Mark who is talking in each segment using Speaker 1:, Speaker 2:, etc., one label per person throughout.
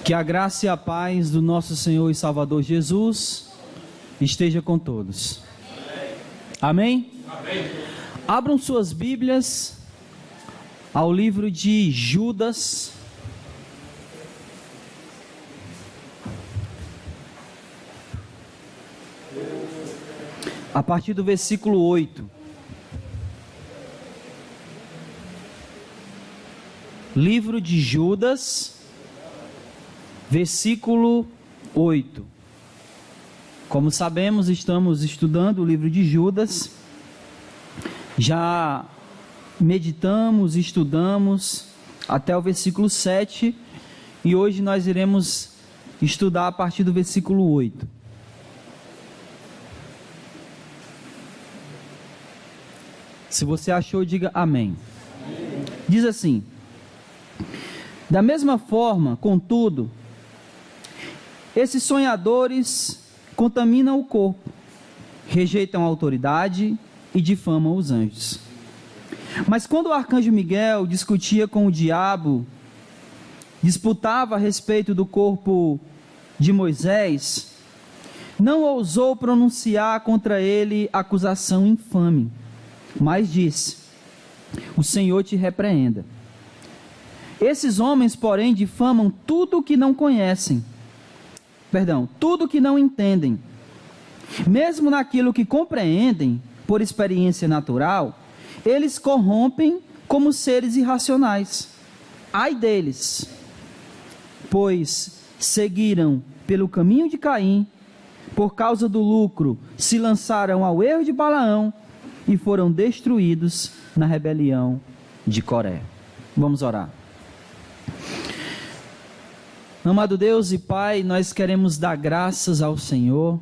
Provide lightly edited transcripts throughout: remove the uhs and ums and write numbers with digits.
Speaker 1: Que a graça e a paz do nosso Senhor e Salvador Jesus esteja com todos. Amém? Amém. Abram suas Bíblias ao livro de Judas. A partir do versículo 8. Livro de Judas, versículo 8. Como sabemos, estamos estudando o livro de Judas. Já meditamos, estudamos até o versículo 7. E hoje nós iremos estudar a partir do versículo 8. Se você achou, diga amém. Diz assim: da mesma forma, contudo, esses sonhadores contaminam o corpo, rejeitam a autoridade e difamam os anjos. Mas quando o arcanjo Miguel discutia com o diabo, disputava a respeito do corpo de Moisés, não ousou pronunciar contra ele acusação infame, mas disse: o Senhor te repreenda. Esses homens, porém, difamam tudo o que não conhecem, tudo o que não entendem. Mesmo naquilo que compreendem por experiência natural, eles corrompem como seres irracionais. Ai deles, pois seguiram pelo caminho de Caim, por causa do lucro se lançaram ao erro de Balaão e foram destruídos na rebelião de Coré. Vamos orar. Amado Deus e Pai, nós queremos dar graças ao Senhor.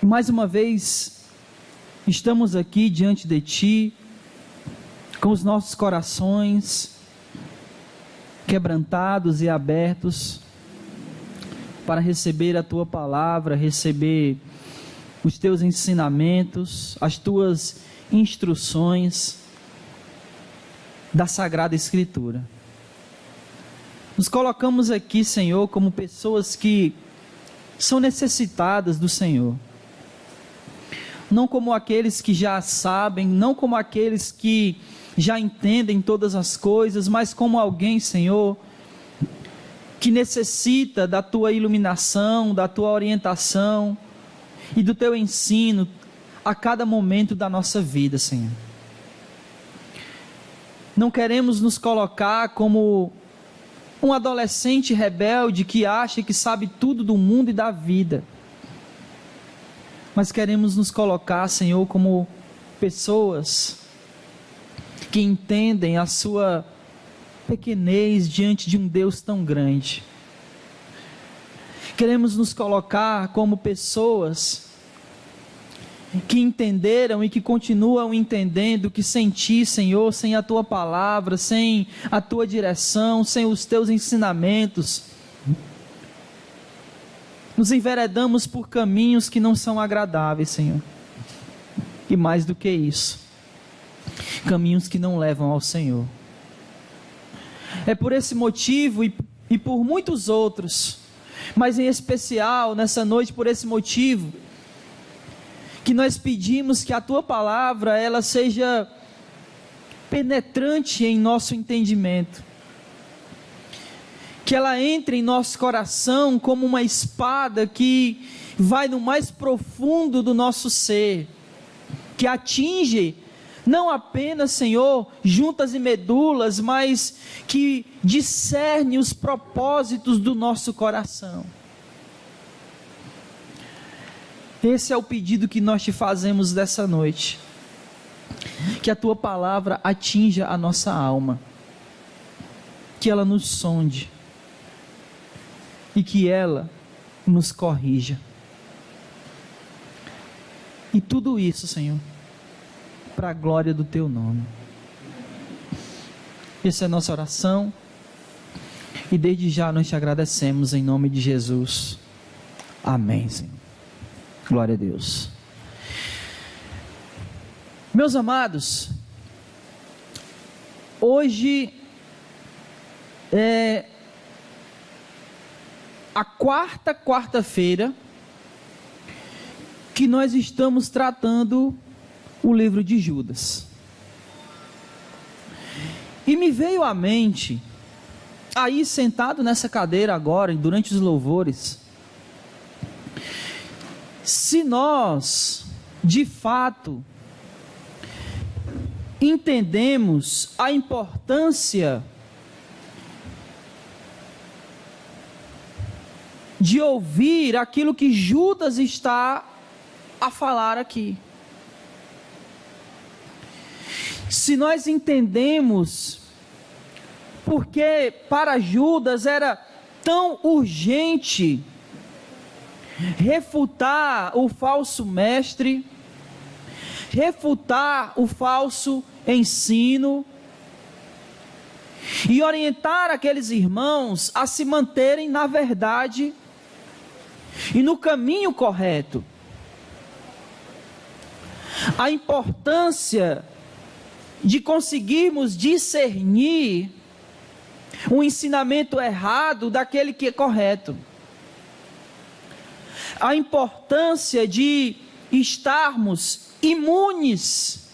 Speaker 1: Mais uma vez, estamos aqui diante de Ti, com os nossos corações quebrantados e abertos, para receber a Tua palavra, receber os Teus ensinamentos, as Tuas instruções da Sagrada Escritura. Nos colocamos aqui, Senhor, como pessoas que são necessitadas do Senhor. Não como aqueles que já sabem, não como aqueles que já entendem todas as coisas, mas como alguém, Senhor, que necessita da Tua iluminação, da Tua orientação e do Teu ensino a cada momento da nossa vida, Senhor. Não queremos nos colocar como um adolescente rebelde que acha que sabe tudo do mundo e da vida, mas queremos nos colocar, Senhor, como pessoas que entendem a sua pequenez diante de um Deus tão grande. Queremos nos colocar como pessoas que entenderam e que continuam entendendo que sem Ti, Senhor, sem a Tua palavra, sem a Tua direção, sem os Teus ensinamentos, nos enveredamos por caminhos que não são agradáveis, Senhor. E mais do que isso, caminhos que não levam ao Senhor. É por esse motivo e por muitos outros, mas em especial nessa noite por esse motivo, que nós pedimos que a Tua palavra ela seja penetrante em nosso entendimento, que ela entre em nosso coração como uma espada que vai no mais profundo do nosso ser, que atinge não apenas, Senhor, juntas e medulas, mas que discerne os propósitos do nosso coração. Esse é o pedido que nós te fazemos dessa noite, que a Tua palavra atinja a nossa alma, que ela nos sonde e que ela nos corrija. E tudo isso, Senhor, para a glória do Teu nome. Essa é a nossa oração e desde já nós te agradecemos em nome de Jesus. Amém, Senhor. Glória a Deus. Meus amados, hoje a quarta-feira que nós estamos tratando o livro de Judas. E me veio à mente, aí sentado nessa cadeira agora, durante os louvores, se nós, de fato, entendemos a importância de ouvir aquilo que Judas está a falar aqui. Se nós entendemos porque para Judas era tão urgente refutar o falso mestre, refutar o falso ensino e orientar aqueles irmãos a se manterem na verdade e no caminho correto. A importância de conseguirmos discernir o ensinamento errado daquele que é correto. A importância de estarmos imunes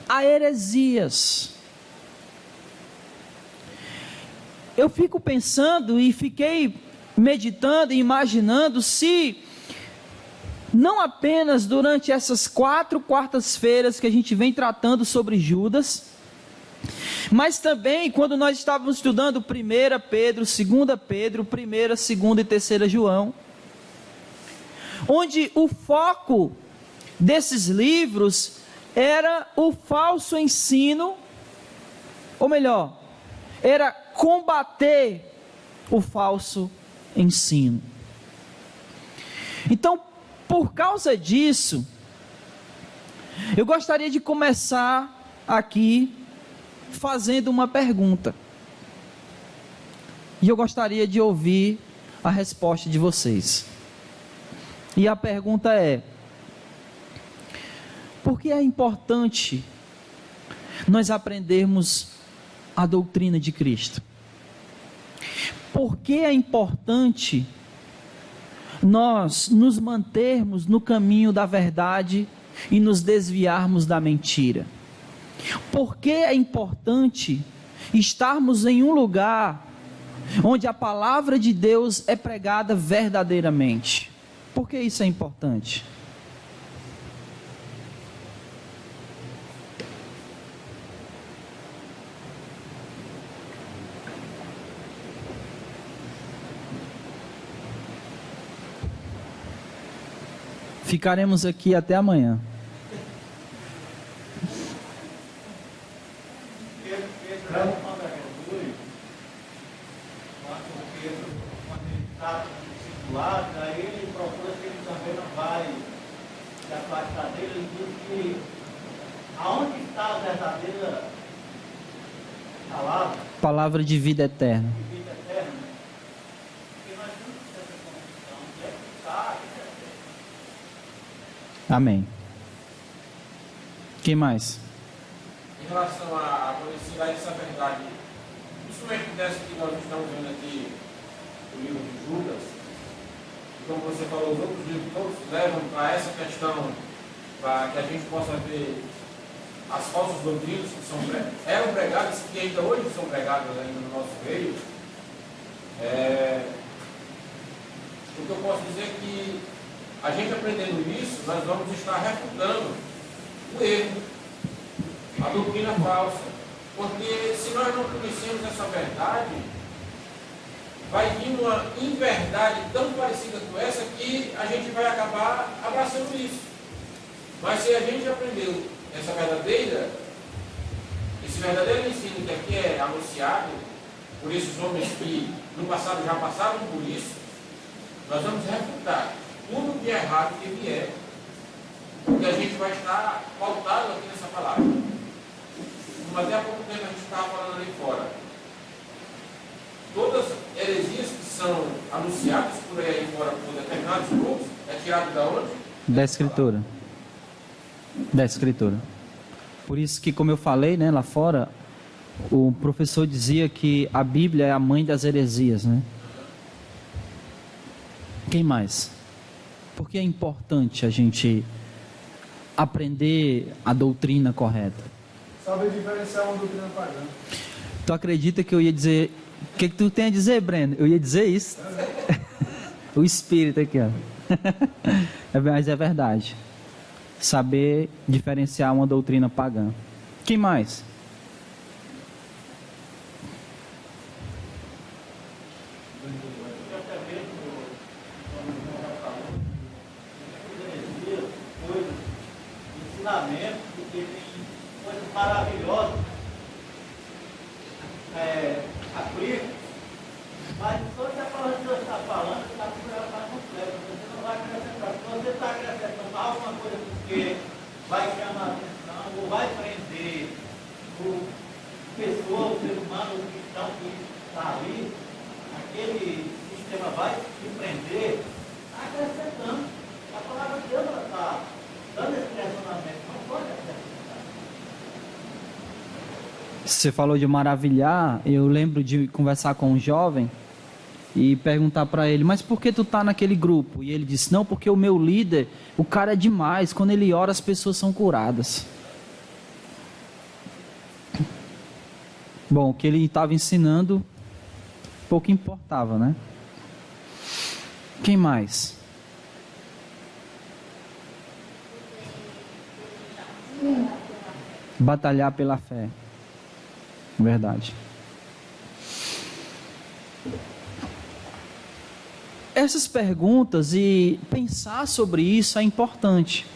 Speaker 1: a heresias. Eu fico pensando e fiquei meditando e imaginando se não apenas durante essas 4 quartas-feiras que a gente vem tratando sobre Judas, mas também quando nós estávamos estudando 1 Pedro, 2 Pedro, 1, 2 e 3 João, onde o foco desses livros era o falso ensino, ou melhor, era combater o falso ensino. Então, por causa disso, eu gostaria de começar aqui fazendo uma pergunta. E eu gostaria de ouvir a resposta de vocês. E a pergunta é: por que é importante nós aprendermos a doutrina de Cristo? Por que é importante nós nos mantermos no caminho da verdade e nos desviarmos da mentira? Por que é importante estarmos em um lugar onde a palavra de Deus é pregada verdadeiramente? Por que isso é importante? Ficaremos aqui até amanhã.
Speaker 2: Aí ele procura que ele também não vai se afastar dele. Ele diz que aonde está a verdadeira
Speaker 1: palavra de vida eterna.
Speaker 2: Porque nós temos essa condição de executar.
Speaker 1: Amém. Quem mais?
Speaker 3: Em relação a conhecer essa verdade, principalmente dessa que nós estamos vendo aqui, o livro de Judas, e como você falou, os outros livros todos levam para essa questão, para que a gente possa ver as falsas doutrinas que eram pregadas, que ainda hoje são pregadas ainda no nosso meio. O que eu posso dizer é que a gente aprendendo isso, nós vamos estar refutando o erro, a doutrina falsa, porque se nós não conhecemos essa verdade, vai vir uma inverdade tão parecida com essa que a gente vai acabar abraçando isso. Mas se a gente aprendeu esse verdadeiro ensino que aqui é anunciado por esses homens que no passado já passaram por isso, nós vamos refutar tudo de errado que vier, porque a gente vai estar pautado aqui nessa palavra. Como até há pouco tempo a gente estava falando ali fora, todas as heresias que são anunciadas por aí fora por determinados grupos, é tirado da onde?
Speaker 1: Da Escritura. Da Escritura. Por isso que, como eu falei, né, lá fora, O professor dizia que a Bíblia é a mãe das heresias, né? Quem mais? Por que é importante a gente aprender a doutrina correta?
Speaker 4: Saber diferenciar uma doutrina pagã.
Speaker 1: Tu acredita que eu ia dizer... O que tu tem a dizer, Breno? Eu ia dizer isso. O espírito aqui, ó. Mas é verdade. Saber diferenciar uma doutrina pagã. Quem mais?
Speaker 2: Ensinamento, porque tem coisas maravilhosas, aplica, mas só que a palavra que Deus está falando, está completa. Você não vai acrescentar. Se você está acrescentando alguma coisa porque vai chamar a atenção, ou vai prender o pessoa, o ser humano, o cristão que está ali, aquele sistema vai se prender, está acrescentando. A palavra de Deus está dando esse direcionamento, não pode acrescentar.
Speaker 1: Você falou de maravilhar. Eu lembro de conversar com um jovem e perguntar para ele, mas por que tu tá naquele grupo? E ele disse, não, porque o meu líder, o cara é demais, quando ele ora as pessoas são curadas. Bom, o que ele estava ensinando pouco importava, né? Quem mais? Batalhar pela fé. Verdade. Essas perguntas e pensar sobre isso é importante.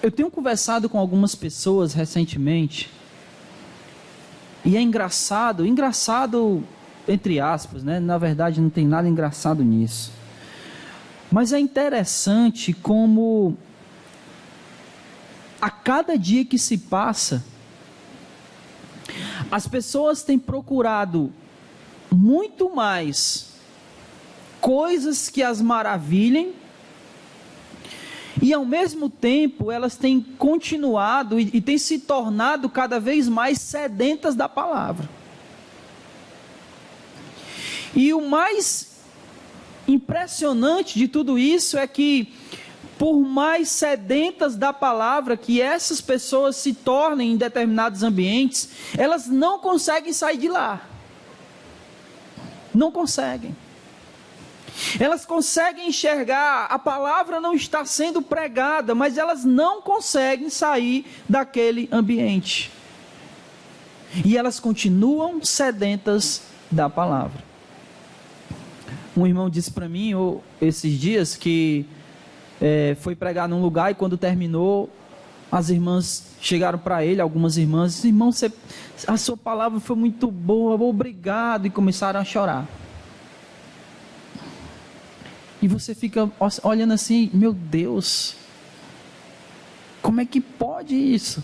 Speaker 1: Eu tenho conversado com algumas pessoas recentemente e é engraçado entre aspas, né? Na verdade não tem nada engraçado nisso. Mas é interessante como a cada dia que se passa, as pessoas têm procurado muito mais coisas que as maravilhem e ao mesmo tempo elas têm continuado e têm se tornado cada vez mais sedentas da palavra. E o mais impressionante de tudo isso é que por mais sedentas da palavra que essas pessoas se tornem em determinados ambientes, elas não conseguem sair de lá. Não conseguem. Elas conseguem enxergar, a palavra não está sendo pregada, mas elas não conseguem sair daquele ambiente. E elas continuam sedentas da palavra. Um irmão disse para mim esses dias que foi pregar num lugar e quando terminou, as irmãs chegaram para ele, algumas irmãs, disse, irmão, a sua palavra foi muito boa, obrigado, e começaram a chorar. E você fica olhando assim, meu Deus, como é que pode isso?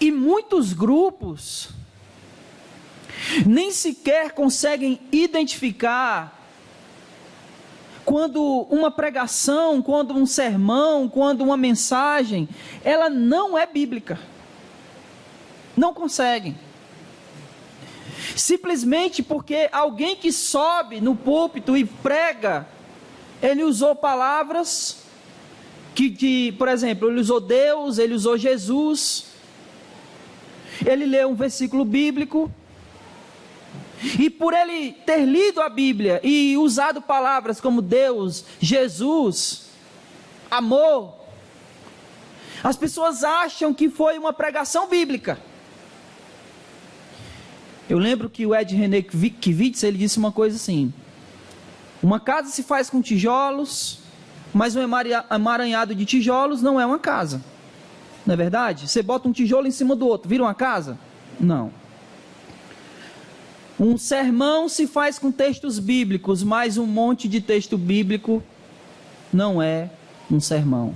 Speaker 1: E muitos grupos nem sequer conseguem identificar quando uma pregação, quando um sermão, quando uma mensagem, ela não é bíblica. Não conseguem. Simplesmente porque alguém que sobe no púlpito e prega, ele usou palavras por exemplo, ele usou Deus, ele usou Jesus, ele leu um versículo bíblico, e por ele ter lido a Bíblia e usado palavras como Deus, Jesus, amor, as pessoas acham que foi uma pregação bíblica. Eu lembro que o Ed René Kivitz, ele disse uma coisa assim: uma casa se faz com tijolos, mas um emaranhado de tijolos não é uma casa. Não é verdade? Você bota um tijolo em cima do outro, vira uma casa? Não. Um sermão se faz com textos bíblicos, mas um monte de texto bíblico não é um sermão.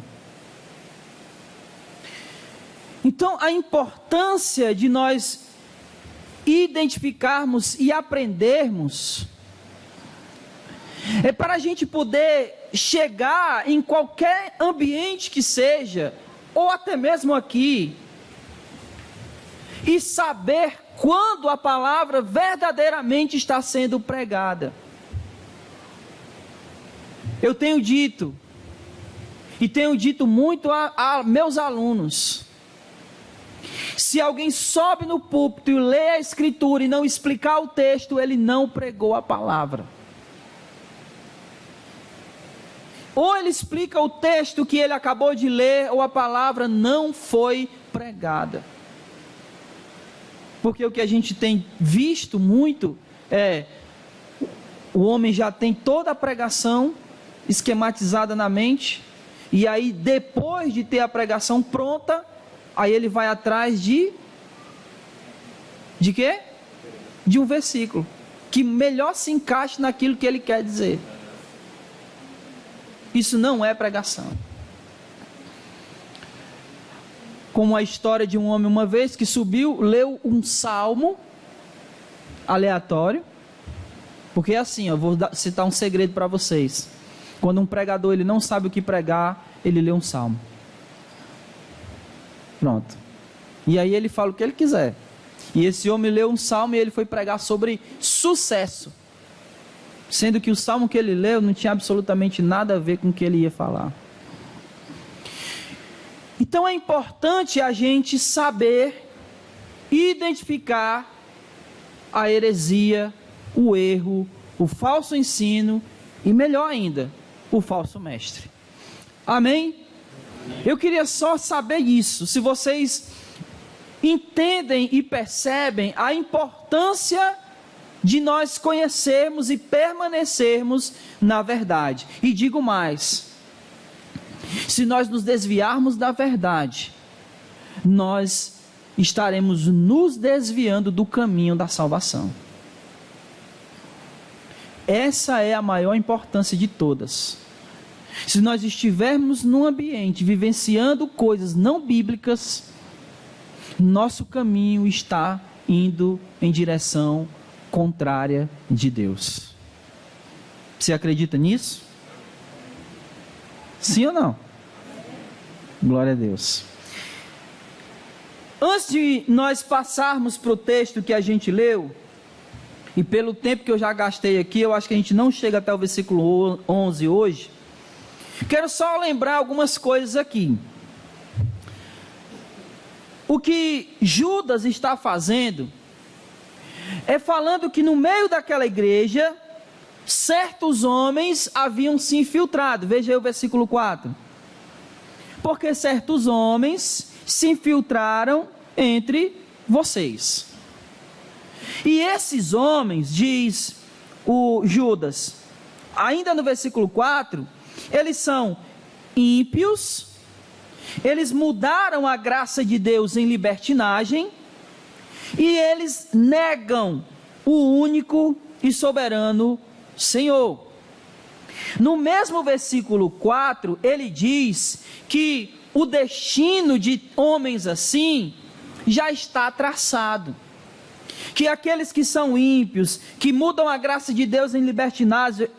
Speaker 1: Então, a importância de nós identificarmos e aprendermos é para a gente poder chegar em qualquer ambiente que seja, ou até mesmo aqui, e saber quando a palavra verdadeiramente está sendo pregada. Eu tenho dito, e tenho dito muito a meus alunos, se alguém sobe no púlpito e lê a escritura e não explicar o texto, ele não pregou a palavra. Ou ele explica o texto que ele acabou de ler, ou a palavra não foi pregada. Porque o que a gente tem visto muito é, o homem já tem toda a pregação esquematizada na mente, e aí depois de ter a pregação pronta, aí ele vai atrás de quê? De um versículo, que melhor se encaixe naquilo que ele quer dizer. Isso não é pregação. Como a história de um homem uma vez que subiu, leu um salmo aleatório, porque é assim, eu vou citar um segredo para vocês. Quando um pregador ele não sabe o que pregar, ele lê um salmo. Pronto. E aí ele fala o que ele quiser. E esse homem leu um salmo e ele foi pregar sobre sucesso, sendo que o salmo que ele leu não tinha absolutamente nada a ver com o que ele ia falar. Então é importante a gente saber identificar a heresia, o erro, o falso ensino e, melhor ainda, o falso mestre. Amém? Eu queria só saber isso, se vocês entendem e percebem a importância de nós conhecermos e permanecermos na verdade. E digo mais, se nós nos desviarmos da verdade, nós estaremos nos desviando do caminho da salvação. Essa é a maior importância de todas. Se nós estivermos num ambiente vivenciando coisas não bíblicas, nosso caminho está indo em direção contrária de Deus. Você acredita nisso? Sim ou não? Glória a Deus. Antes de nós passarmos para o texto que a gente leu, e pelo tempo que eu já gastei aqui, eu acho que a gente não chega até o versículo 11 hoje. Quero só lembrar algumas coisas aqui. O que Judas está fazendo é falando que no meio daquela igreja, certos homens haviam se infiltrado. Veja aí o versículo 4. Porque certos homens se infiltraram entre vocês. E esses homens, diz o Judas, ainda no versículo 4, eles são ímpios, eles mudaram a graça de Deus em libertinagem, e eles negam o único e soberano Senhor. No mesmo versículo 4, ele diz que o destino de homens assim já está traçado. Que aqueles que são ímpios, que mudam a graça de Deus em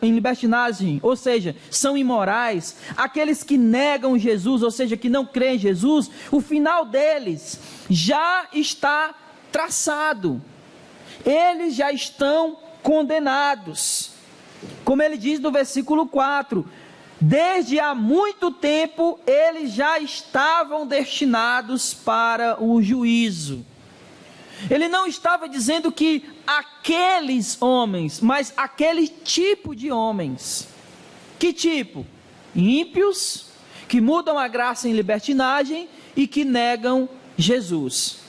Speaker 1: libertinagem, ou seja, são imorais, aqueles que negam Jesus, ou seja, que não creem em Jesus, o final deles já está traçado. Eles já estão condenados. Como ele diz no versículo 4, desde há muito tempo eles já estavam destinados para o juízo. Ele não estava dizendo que aqueles homens, mas aquele tipo de homens. Que tipo? Ímpios, que mudam a graça em libertinagem e que negam Jesus.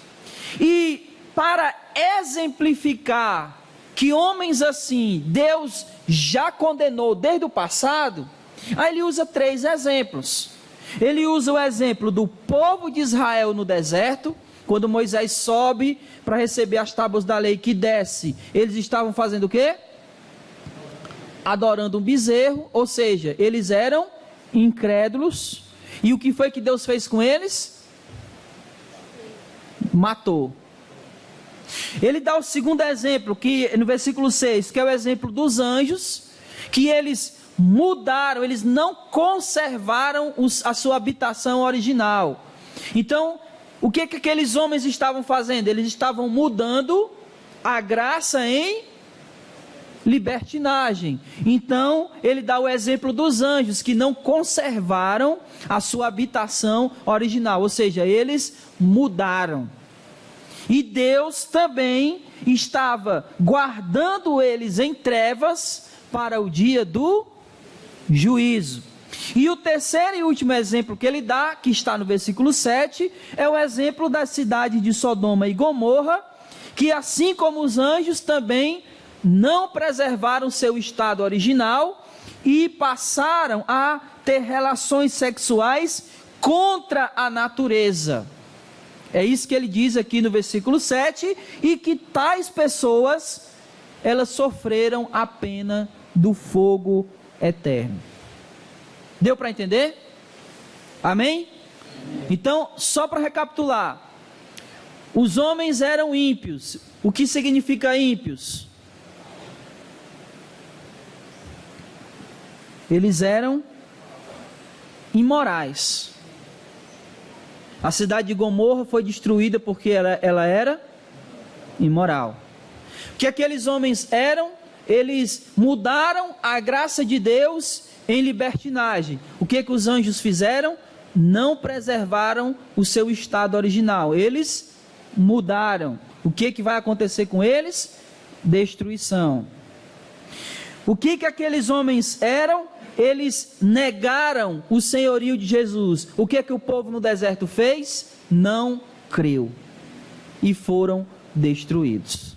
Speaker 1: E para exemplificar que homens assim Deus já condenou desde o passado, aí ele usa 3 exemplos. Ele usa o exemplo do povo de Israel no deserto. Quando Moisés sobe para receber as tábuas da lei, que desce, eles estavam fazendo o quê? Adorando um bezerro, ou seja, eles eram incrédulos. E o que foi que Deus fez com eles? Matou. Ele dá o segundo exemplo, que no versículo 6, que é o exemplo dos anjos, que eles mudaram, eles não conservaram a sua habitação original. Então, o que aqueles homens estavam fazendo? Eles estavam mudando a graça em libertinagem. Então, ele dá o exemplo dos anjos, que não conservaram a sua habitação original, ou seja, eles mudaram. E Deus também estava guardando eles em trevas para o dia do juízo. E o terceiro e último exemplo que ele dá, que está no versículo 7, é o exemplo da cidade de Sodoma e Gomorra, que assim como os anjos também não preservaram seu estado original e passaram a ter relações sexuais contra a natureza. É isso que ele diz aqui no versículo 7, e que tais pessoas, elas sofreram a pena do fogo eterno. Deu para entender? Amém? Então, só para recapitular, os homens eram ímpios. O que significa ímpios? Eles eram imorais. A cidade de Gomorra foi destruída porque ela era imoral. O que aqueles homens eram? Eles mudaram a graça de Deus em libertinagem. O que os anjos fizeram? Não preservaram o seu estado original. Eles mudaram. O que vai acontecer com eles? Destruição. O que aqueles homens eram? Eles negaram o senhorio de Jesus. O que o povo no deserto fez? Não creu. E foram destruídos.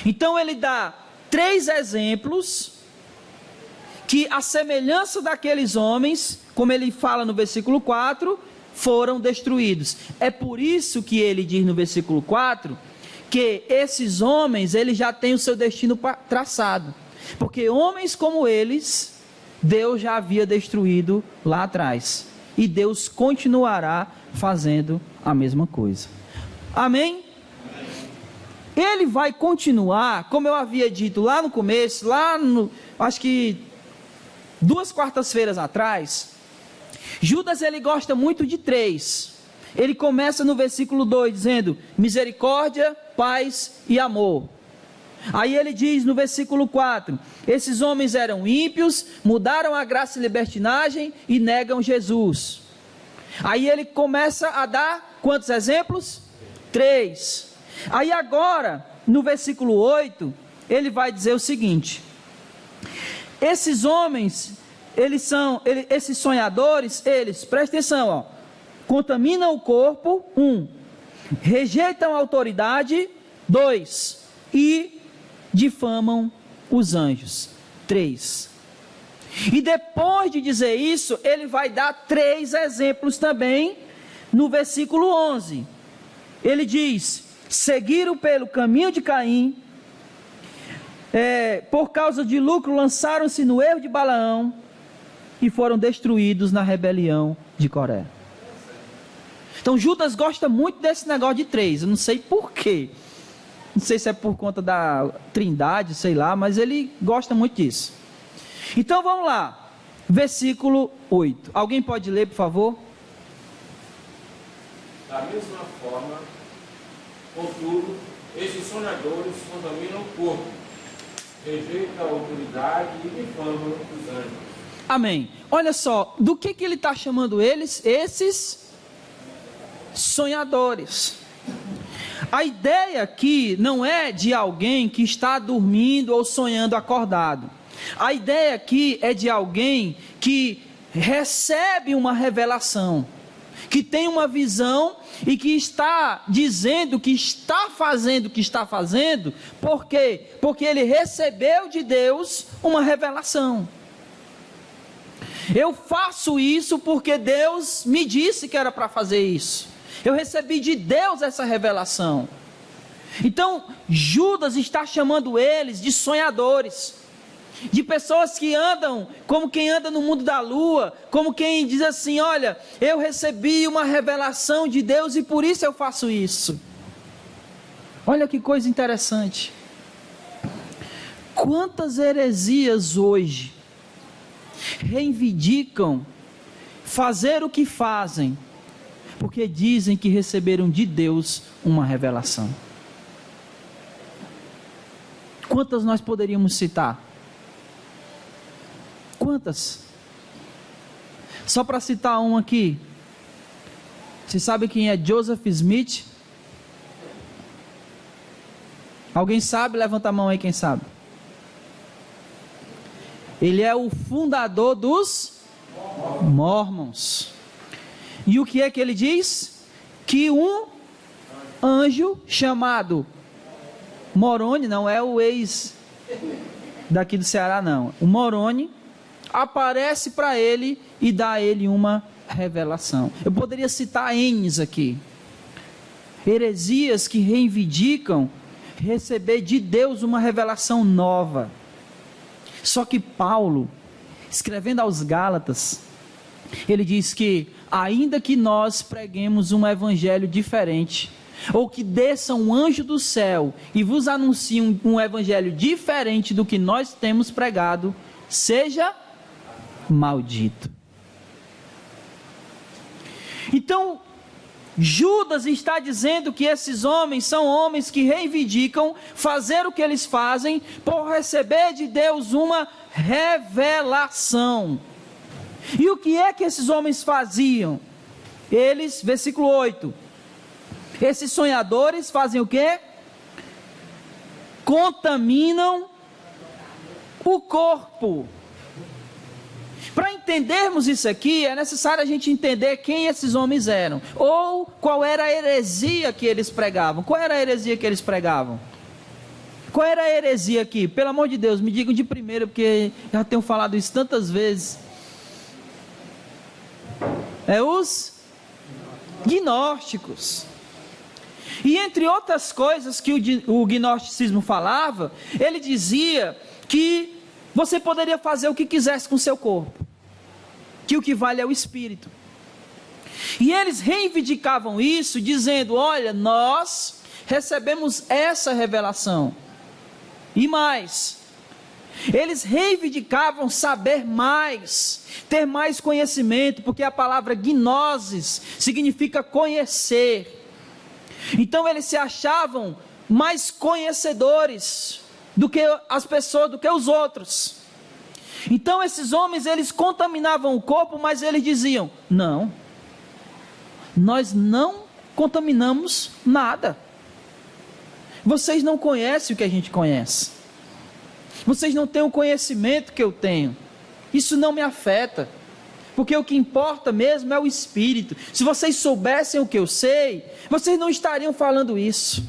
Speaker 1: Então ele dá 3 exemplos que, a semelhança daqueles homens, como ele fala no versículo 4, foram destruídos. É por isso que ele diz no versículo 4, que esses homens, eles já têm o seu destino traçado. Porque homens como eles, Deus já havia destruído lá atrás. E Deus continuará fazendo a mesma coisa. Amém? Ele vai continuar, como eu havia dito lá no começo, acho que 2 quartas-feiras atrás, Judas ele gosta muito de 3. Ele começa no versículo 2 dizendo misericórdia, paz e amor. Aí ele diz no versículo 4, esses homens eram ímpios, mudaram a graça e libertinagem e negam Jesus. Aí ele começa a dar quantos exemplos? 3. Aí agora, no versículo 8, ele vai dizer o seguinte: esses homens, esses sonhadores, eles, presta atenção, contaminam o corpo, 1, rejeitam a autoridade, 2, e difamam os anjos, 3. E depois de dizer isso, ele vai dar 3 exemplos também, no versículo 11. Ele diz: seguiram pelo caminho de Caim, por causa de lucro lançaram-se no erro de Balaão e foram destruídos na rebelião de Coré. Então Judas gosta muito desse negócio de 3, eu não sei porquê, não sei se é por conta da trindade, sei lá, mas ele gosta muito disso. Então vamos lá, versículo 8, alguém pode ler por favor?
Speaker 3: Da mesma forma, contudo, esses sonhadores contaminam o corpo, rejeitam a autoridade e difamam os anjos.
Speaker 1: Amém. Olha só, do que ele está chamando eles? Esses sonhadores. A ideia aqui não é de alguém que está dormindo ou sonhando acordado. A ideia aqui é de alguém que recebe uma revelação, que tem uma visão e que está dizendo que está fazendo o que está fazendo. Por quê? Porque ele recebeu de Deus uma revelação. Eu faço isso porque Deus me disse que era para fazer isso. Eu recebi de Deus essa revelação. Então Judas está chamando eles de sonhadores, de pessoas que andam como quem anda no mundo da lua, como quem diz assim: olha, eu recebi uma revelação de Deus e por isso eu faço isso. Olha que coisa interessante. Quantas heresias hoje reivindicam fazer o que fazem, porque dizem que receberam de Deus uma revelação. Quantas nós poderíamos citar? Quantas? Só para citar um aqui. Você sabe quem é Joseph Smith? Alguém sabe? Levanta a mão aí quem sabe. Ele é o fundador dos Mormons. E o que é que ele diz? Que um anjo chamado Moroni, não é o ex daqui do Ceará não, o Moroni, aparece para ele e dá a ele uma revelação. Eu poderia citar N's aqui. Heresias que reivindicam receber de Deus uma revelação nova. Só que Paulo, escrevendo aos Gálatas, ele diz que ainda que nós preguemos um evangelho diferente, ou que desça um anjo do céu e vos anuncie um evangelho diferente do que nós temos pregado, seja maldito. Então, Judas está dizendo que esses homens são homens que reivindicam fazer o que eles fazem por receber de Deus uma revelação. E o que é que esses homens faziam? Eles, versículo 8, esses sonhadores fazem o quê? Contaminam o corpo. Para entendermos isso aqui, é necessário a gente entender quem esses homens eram, ou qual era a heresia que eles pregavam. Qual era a heresia que eles pregavam? Qual era a heresia aqui? Pelo amor de Deus, me digam de primeiro, porque já tenho falado isso tantas vezes. É os gnósticos. E entre outras coisas que o gnosticismo falava, ele dizia que você poderia fazer o que quisesse com o seu corpo, que o que vale é o espírito. E eles reivindicavam isso, dizendo: olha, nós recebemos essa revelação. E mais, eles reivindicavam saber mais, ter mais conhecimento, porque a palavra gnosis significa conhecer. Então eles se achavam mais conhecedores do que as pessoas, do que os outros. Então esses homens, eles contaminavam o corpo, mas eles diziam: não, nós não contaminamos nada. Vocês não conhecem o que a gente conhece. Vocês não têm o conhecimento que eu tenho. Isso não me afeta, porque o que importa mesmo é o espírito. Se vocês soubessem o que eu sei, vocês não estariam falando isso.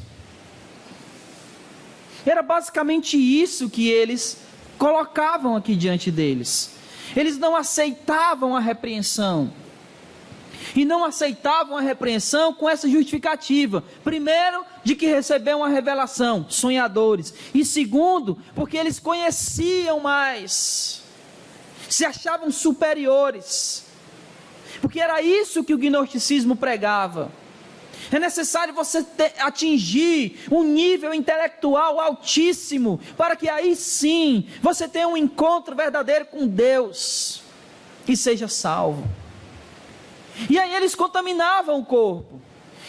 Speaker 1: Era basicamente isso que eles colocavam aqui diante deles. Eles não aceitavam a repreensão. E não aceitavam a repreensão com essa justificativa. Primeiro, de que receberam uma revelação, sonhadores. E segundo, porque eles conheciam mais, se achavam superiores. Porque era isso que o gnosticismo pregava. É necessário você atingir um nível intelectual altíssimo, para que aí sim, você tenha um encontro verdadeiro com Deus, e seja salvo. E aí eles contaminavam o corpo.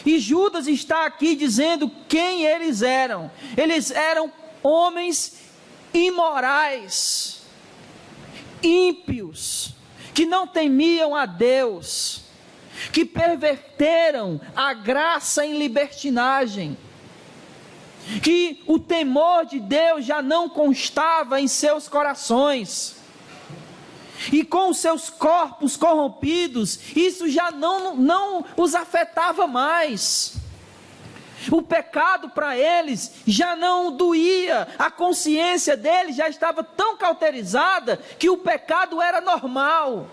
Speaker 1: E Judas está aqui dizendo quem eles eram. Eles eram homens imorais, ímpios, que não temiam a Deus, que perverteram a graça em libertinagem, que o temor de Deus já não constava em seus corações, e com os seus corpos corrompidos, isso já não os afetava mais. O pecado para eles já não doía, a consciência deles já estava tão cauterizada que o pecado era normal.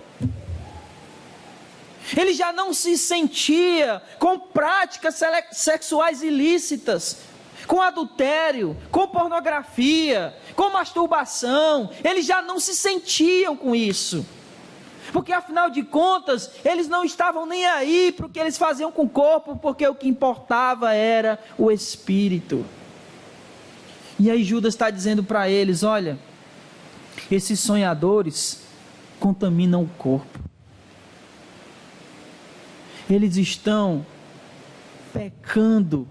Speaker 1: Ele já não se sentia com práticas sexuais ilícitas, com adultério, com pornografia, com masturbação. Eles já não se sentiam com isso, porque afinal de contas, eles não estavam nem aí para o que eles faziam com o corpo, porque o que importava era o espírito. E aí Judas está dizendo para eles: olha, esses sonhadores, contaminam o corpo. Eles estão pecando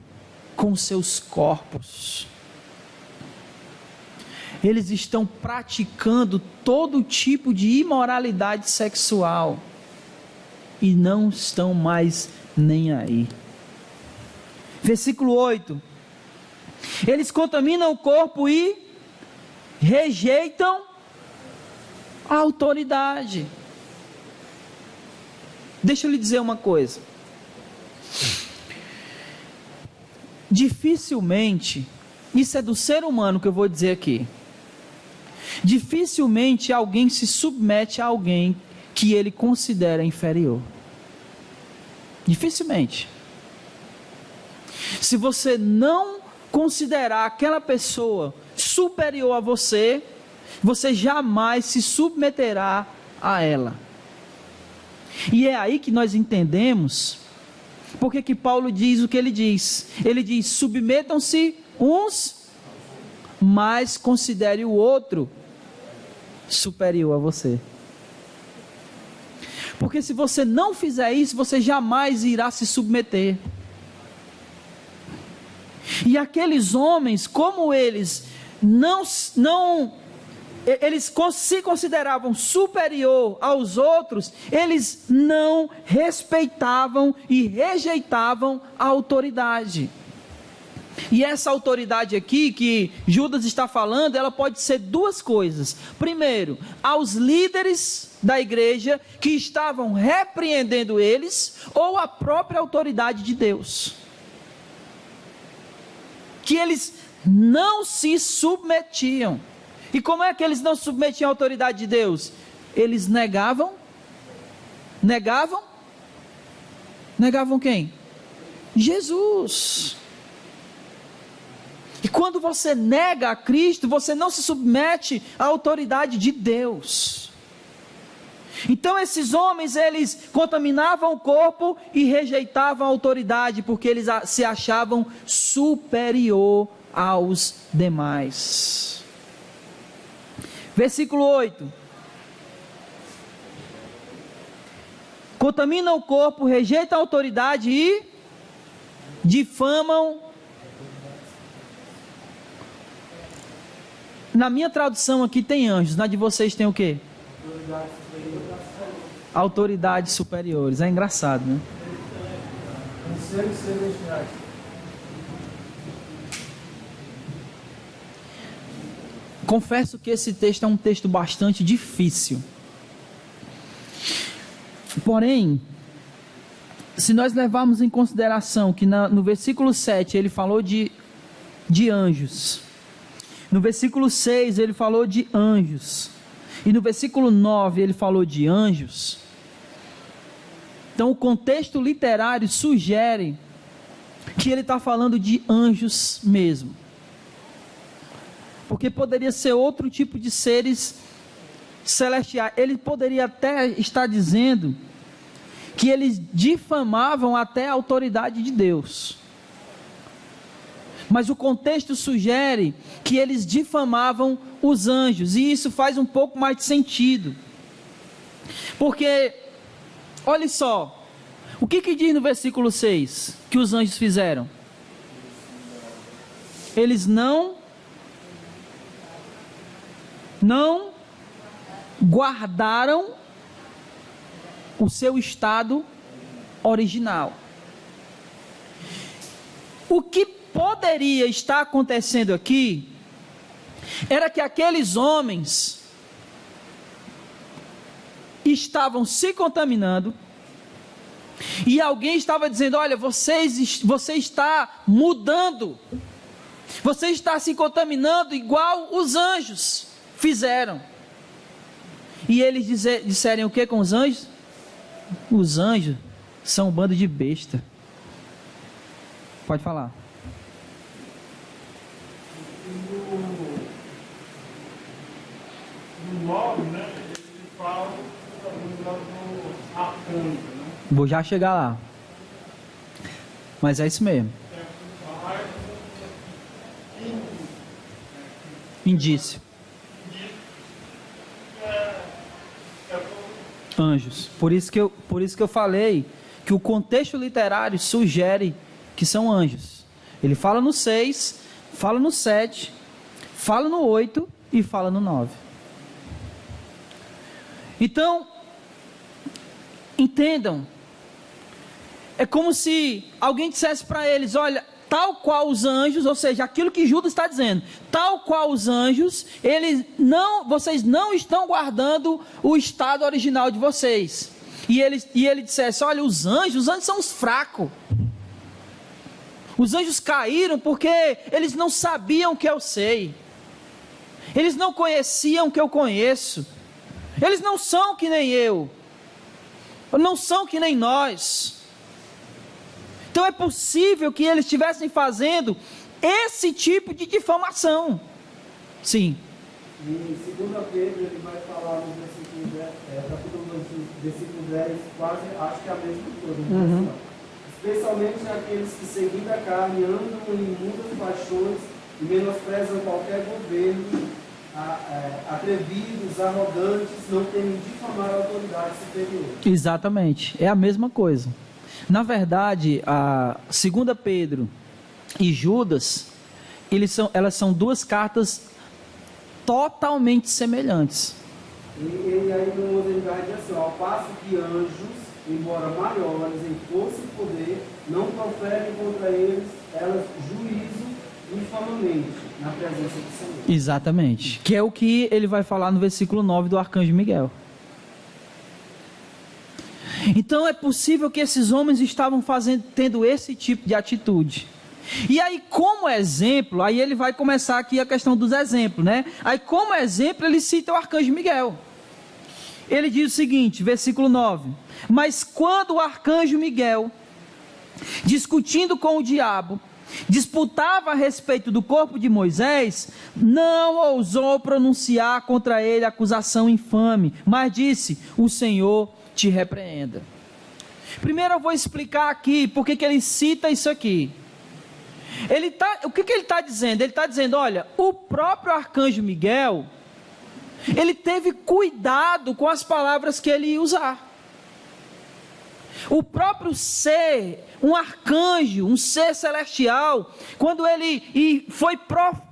Speaker 1: com seus corpos. Eles estão praticando todo tipo de imoralidade sexual e não estão mais nem aí. Versículo 8. Eles contaminam o corpo e rejeitam a autoridade. Deixa eu lhe dizer uma coisa. Dificilmente, isso é do ser humano que eu vou dizer aqui. Dificilmente alguém se submete a alguém que ele considera inferior. Dificilmente. Se você não considerar aquela pessoa superior a você, você jamais se submeterá a ela. E é aí que nós entendemos porque que Paulo diz o que ele diz. Ele diz: submetam-se uns, mas considere o outro superior a você. Porque se você não fizer isso, você jamais irá se submeter. E aqueles homens, como eles eles se consideravam superior aos outros, eles não respeitavam e rejeitavam a autoridade. E essa autoridade aqui que Judas está falando, ela pode ser duas coisas. Primeiro, aos líderes da igreja que estavam repreendendo eles, ou a própria autoridade de Deus, que eles não se submetiam. E como é que eles não se submetiam à autoridade de Deus? Eles negavam quem? Jesus. E quando você nega a Cristo, você não se submete à autoridade de Deus. Então esses homens, eles contaminavam o corpo e rejeitavam a autoridade, porque eles se achavam superior aos demais. Versículo 8. Contaminam o corpo, rejeitam a autoridade e difamam. Na minha tradução aqui tem anjos, na de vocês tem o quê? Autoridades superiores. É engraçado, né?
Speaker 4: Seres celestiais.
Speaker 1: Confesso que esse texto é um texto bastante difícil. Porém, se nós levarmos em consideração que no versículo 7 ele falou de anjos, no versículo 6 ele falou de anjos, e no versículo 9 ele falou de anjos, então o contexto literário sugere que ele está falando de anjos mesmo. Porque poderia ser outro tipo de seres celestiais. Ele poderia até estar dizendo que eles difamavam até a autoridade de Deus. Mas o contexto sugere que eles difamavam os anjos. E isso faz um pouco mais de sentido. Porque, olha só, o que diz no versículo 6 que os anjos fizeram? Eles não guardaram o seu estado original. O que poderia estar acontecendo aqui era que aqueles homens estavam se contaminando e alguém estava dizendo: olha, você está mudando, você está se contaminando igual os anjos fizeram. E eles disserem o que com os anjos? Os anjos são um bando de besta. Pode falar.
Speaker 4: No 9, né? Ele fala do arcanjo, né?
Speaker 1: Vou já chegar lá. Mas é isso mesmo.
Speaker 4: É
Speaker 1: Anjos. Por isso que eu falei que o contexto literário sugere que são anjos. Ele fala no 6, fala no 7, fala no 8 e fala no 9. Então, entendam, é como se alguém dissesse para eles: olha, tal qual os anjos, ou seja, aquilo que Judas está dizendo, tal qual os anjos, vocês não estão guardando o estado original de vocês. E ele dissesse: olha, os anjos são os fracos. Os anjos caíram porque eles não sabiam o que eu sei. Eles não conheciam o que eu conheço. Eles não são que nem eu. Não são que nem nós. Então é possível que eles estivessem fazendo esse tipo de difamação. Sim.
Speaker 5: Em 2 Pedro ele vai falar no capítulo 2, versículo 10, quase acho que é a mesma coisa. Especialmente aqueles que, seguindo a carne, andam em muitas paixões e menosprezam qualquer governo, atrevidos, arrogantes, não temem difamar a autoridade superior.
Speaker 1: Exatamente, é a mesma coisa. Na verdade, a 2 Pedro e Judas, elas são duas cartas totalmente semelhantes.
Speaker 5: E aí no outro lugar diz assim: ao passo que anjos, embora maiores em força e poder, não proferem contra elas juízo infamamente na presença do Senhor.
Speaker 1: Exatamente, que é o que ele vai falar no versículo 9 do arcanjo Miguel. Então é possível que esses homens estavam tendo esse tipo de atitude. E aí, como exemplo, aí ele vai começar aqui a questão dos exemplos, né? Aí, como exemplo, ele cita o arcanjo Miguel. Ele diz o seguinte, versículo 9: mas quando o arcanjo Miguel, discutindo com o diabo, disputava a respeito do corpo de Moisés, não ousou pronunciar contra ele acusação infame, mas disse: o Senhor te repreenda. Primeiro eu vou explicar aqui porque que ele cita isso aqui. O que ele está dizendo? Ele está dizendo: olha, o próprio arcanjo Miguel, ele teve cuidado com as palavras que ele ia usar. O próprio ser, um arcanjo, um ser celestial, quando ele foi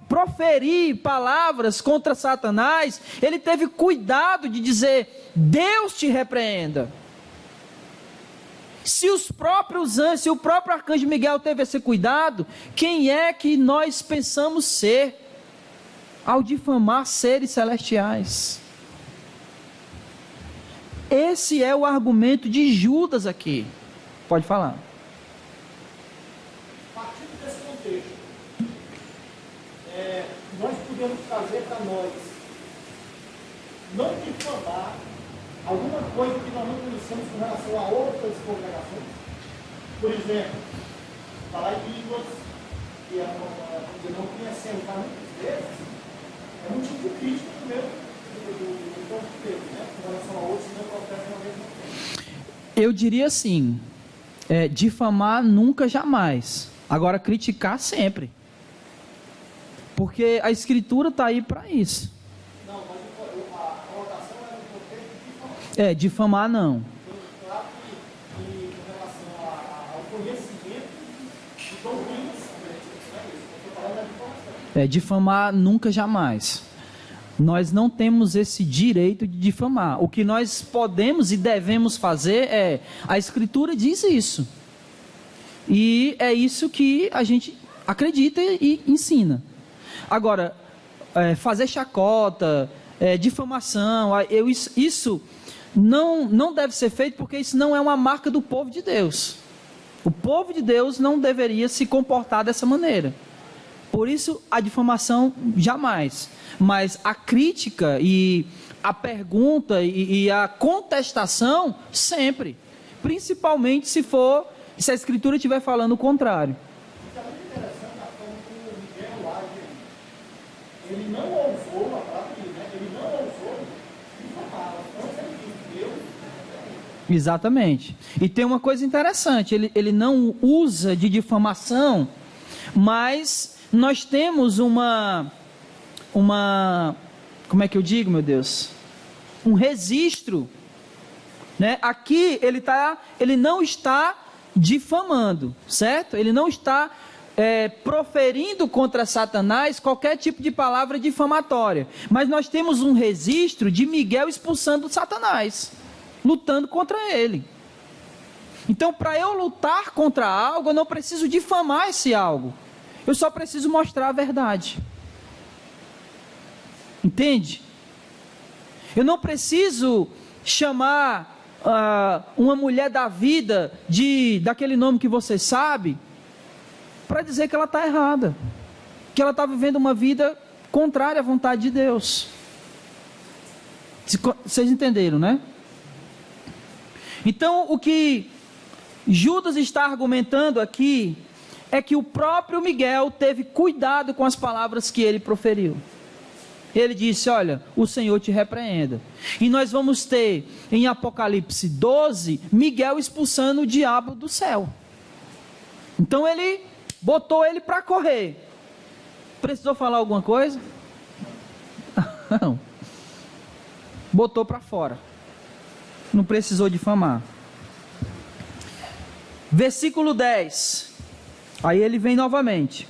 Speaker 1: proferir palavras contra Satanás, ele teve cuidado de dizer: Deus te repreenda. Se o próprio arcanjo Miguel teve esse cuidado, quem é que nós pensamos ser ao difamar seres celestiais? Esse é o argumento de Judas aqui. Pode falar.
Speaker 4: Partindo desse contexto, nós podemos trazer para nós não difamar alguma coisa que nós não conhecemos com relação a outras congregações. Por exemplo, falar em línguas que não conhecemos há muitas vezes é um tipo de crítica do povo de Deus, né? Com relação a outros que não professam a mesma coisa.
Speaker 1: Eu diria assim, difamar nunca, jamais. Agora, criticar sempre. Porque a Escritura está aí para isso.
Speaker 4: Não, mas a colocação era no contexto de difamar.
Speaker 1: Difamar não.
Speaker 4: Claro que com relação ao conhecimento de doutrinas, não é isso? Eu estou falando da difamação.
Speaker 1: Difamar nunca, jamais. Nós não temos esse direito de difamar. O que nós podemos e devemos fazer a Escritura diz isso. E é isso que a gente acredita e ensina. Agora, fazer chacota, difamação, isso não deve ser feito, porque isso não é uma marca do povo de Deus. O povo de Deus não deveria se comportar dessa maneira. Por isso, a difamação jamais. Mas a crítica e a pergunta e a contestação, sempre. Principalmente se a Escritura estiver falando o contrário.
Speaker 4: É muito interessante a forma como o Miguel age. Ele não ousou, a palavra diz, né? Ele não ousou difamar. Então, ele diz: Deus.
Speaker 1: Exatamente. E tem uma coisa interessante, ele não usa de difamação, mas nós temos uma como é que eu digo, meu Deus? Um registro né? Aqui ele não está difamando, certo? Ele não está proferindo contra Satanás qualquer tipo de palavra difamatória. Mas nós temos um registro de Miguel expulsando Satanás, lutando contra ele. Então, para eu lutar contra algo, eu não preciso difamar esse algo. Eu só preciso mostrar a verdade. Entende? Eu não preciso chamar uma mulher da vida daquele nome que você sabe, para dizer que ela está errada, que ela está vivendo uma vida contrária à vontade de Deus. Vocês entenderam, né? Então, o que Judas está argumentando aqui é que o próprio Miguel teve cuidado com as palavras que ele proferiu. Ele disse: olha, o Senhor te repreenda. E nós vamos ter em Apocalipse 12, Miguel expulsando o diabo do céu. Então ele botou ele para correr. Precisou falar alguma coisa? Não. Botou para fora. Não precisou difamar. Versículo 10. Aí ele vem novamente.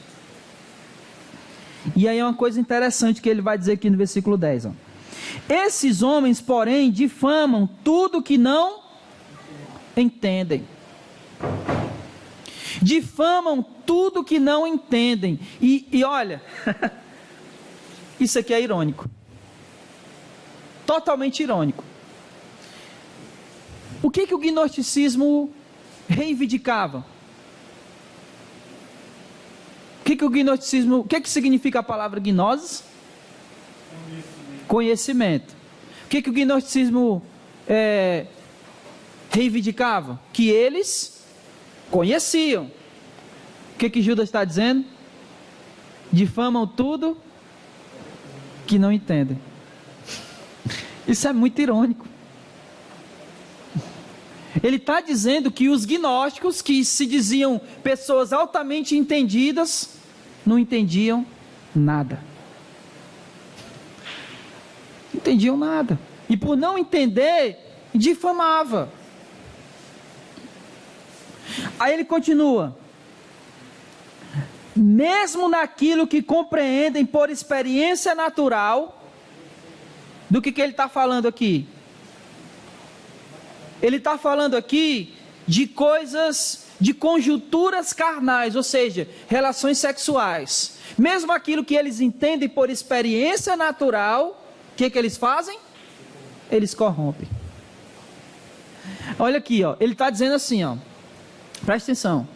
Speaker 1: E aí é uma coisa interessante que ele vai dizer aqui no versículo 10. Ó. Esses homens, porém, difamam tudo que não entendem. Difamam tudo que não entendem. E olha, isso aqui é irônico. Totalmente irônico. O que o gnosticismo reivindicava? O gnosticismo, o que significa a palavra gnosis? Conhecimento. O que o gnosticismo reivindicava? Que eles conheciam. O que Judas está dizendo? Difamam tudo que não entendem. Isso é muito irônico. Ele está dizendo que os gnósticos, que se diziam pessoas altamente entendidas, não entendiam nada. Não entendiam nada. E por não entender, difamava. Aí ele continua. Mesmo naquilo que compreendem por experiência natural, do que ele está falando aqui? Ele está falando aqui de coisas, de conjunturas carnais, ou seja, relações sexuais. Mesmo aquilo que eles entendem por experiência natural, o que eles fazem? Eles corrompem. Olha aqui, ó, ele está dizendo assim, ó, presta atenção,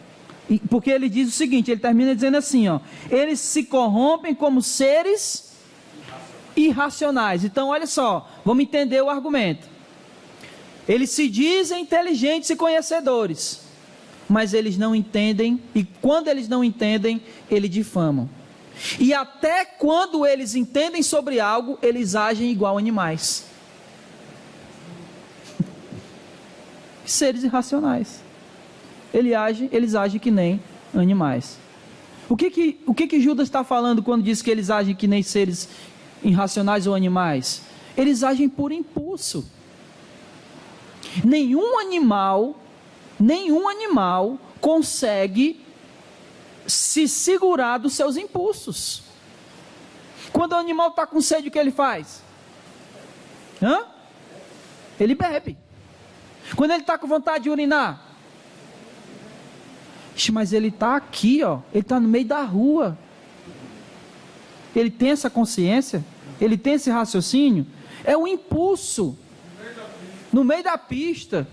Speaker 1: porque ele diz o seguinte, ele termina dizendo assim, ó, eles se corrompem como seres irracionais. Então, olha só, vamos entender o argumento. Eles se dizem inteligentes e conhecedores, mas eles não entendem, e quando eles não entendem, eles difamam. E até quando eles entendem sobre algo, eles agem igual animais. Seres irracionais. Eles agem que nem animais. O que Judas está falando quando diz que eles agem que nem seres irracionais ou animais? Eles agem por impulso. Nenhum animal consegue se segurar dos seus impulsos. Quando o animal está com sede, o que ele faz? Ele bebe. Quando ele está com vontade de urinar, mas ele está aqui, ó, ele está no meio da rua. Ele tem essa consciência? Ele tem esse raciocínio? É um impulso. No meio da pista.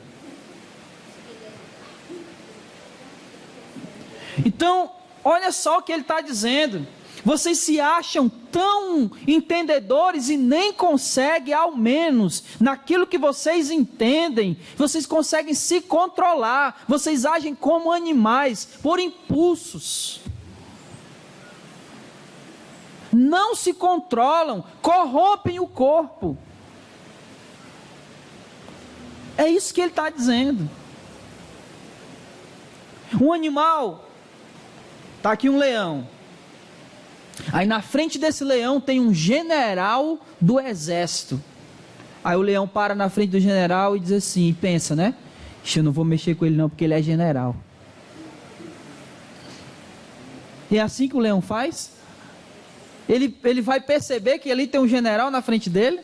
Speaker 1: Então, olha só o que ele está dizendo. Vocês se acham tão entendedores e nem conseguem, ao menos, naquilo que vocês entendem, vocês conseguem se controlar. Vocês agem como animais, por impulsos. Não se controlam, corrompem o corpo. É isso que ele está dizendo. Um animal, está aqui um leão. Aí na frente desse leão tem um general do exército. Aí o leão para na frente do general e diz assim, e pensa, né? Eu não vou mexer com ele não, porque ele é general. E é assim que o leão faz? Ele vai perceber que ali tem um general na frente dele?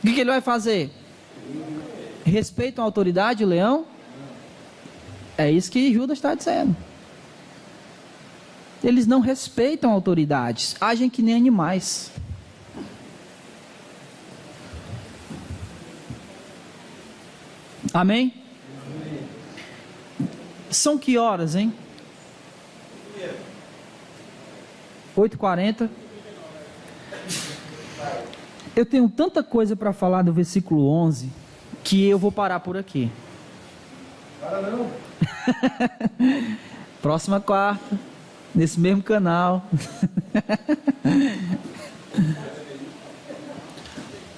Speaker 1: O que ele vai fazer? Respeitam a autoridade, o leão? É isso que Judas está dizendo. Eles não respeitam autoridades, agem que nem animais. Amém? São que horas, hein? 8h40. Eu tenho tanta coisa para falar do versículo 11 que eu vou parar por aqui.
Speaker 4: Para não.
Speaker 1: Próxima quarta, nesse mesmo canal.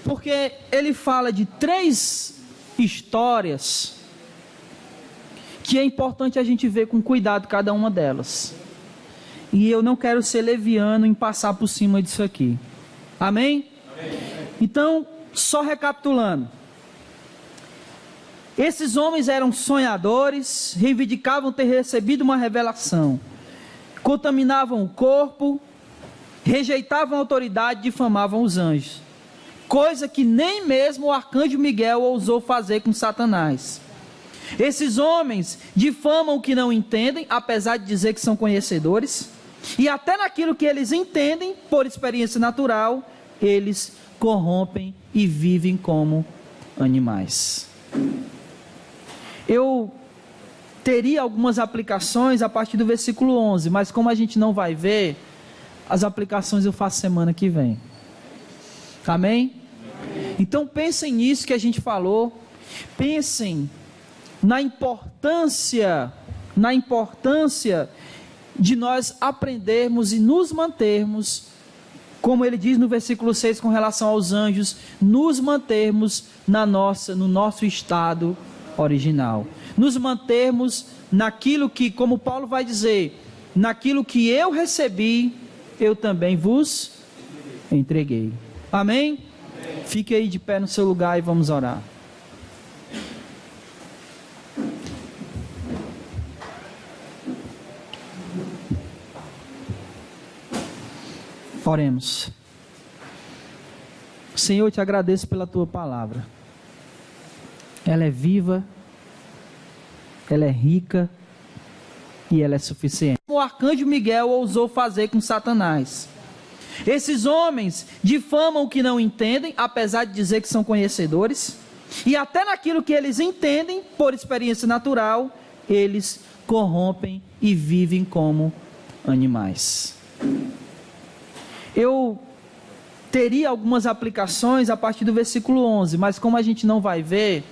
Speaker 1: Porque ele fala de 3 histórias que é importante a gente ver com cuidado cada uma delas. E eu não quero ser leviano em passar por cima disso aqui. Amém? Amém. Então, só recapitulando. Esses homens eram sonhadores, reivindicavam ter recebido uma revelação, contaminavam o corpo, rejeitavam a autoridade, difamavam os anjos. Coisa que nem mesmo o arcanjo Miguel ousou fazer com Satanás. Esses homens difamam o que não entendem, apesar de dizer que são conhecedores, e até naquilo que eles entendem, por experiência natural, eles corrompem e vivem como animais. Eu teria algumas aplicações a partir do versículo 11, mas como a gente não vai ver, as aplicações eu faço semana que vem. Amém? Então pensem nisso que a gente falou, pensem na importância de nós aprendermos e nos mantermos, como ele diz no versículo 6 com relação aos anjos, nos mantermos no nosso estado original, nos mantermos naquilo que, como Paulo vai dizer, naquilo que eu recebi, eu também vos entreguei. Amém? Fique aí de pé no seu lugar e vamos orar. Oremos. Senhor, eu te agradeço pela tua palavra. Ela é viva, ela é rica e ela é suficiente. O arcanjo Miguel ousou fazer com Satanás. Esses homens difamam o que não entendem, apesar de dizer que são conhecedores, e até naquilo que eles entendem, por experiência natural, eles corrompem e vivem como animais. Eu teria algumas aplicações a partir do versículo 11, mas como a gente não vai ver,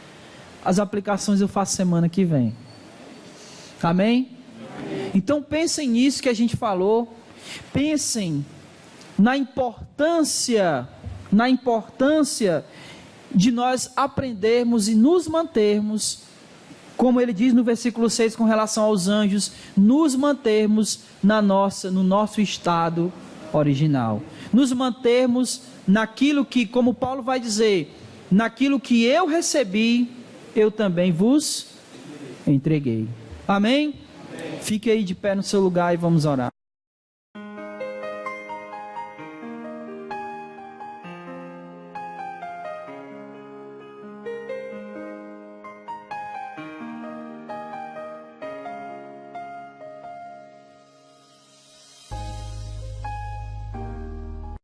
Speaker 1: as aplicações eu faço semana que vem. Amém? Então pensem nisso que a gente falou, pensem na importância de nós aprendermos e nos mantermos, como ele diz no versículo 6 com relação aos anjos, nos mantermos no nosso estado original, nos mantermos naquilo que, como Paulo vai dizer, naquilo que eu recebi, eu também vos entreguei. Amém? Fique aí de pé no seu lugar e vamos orar.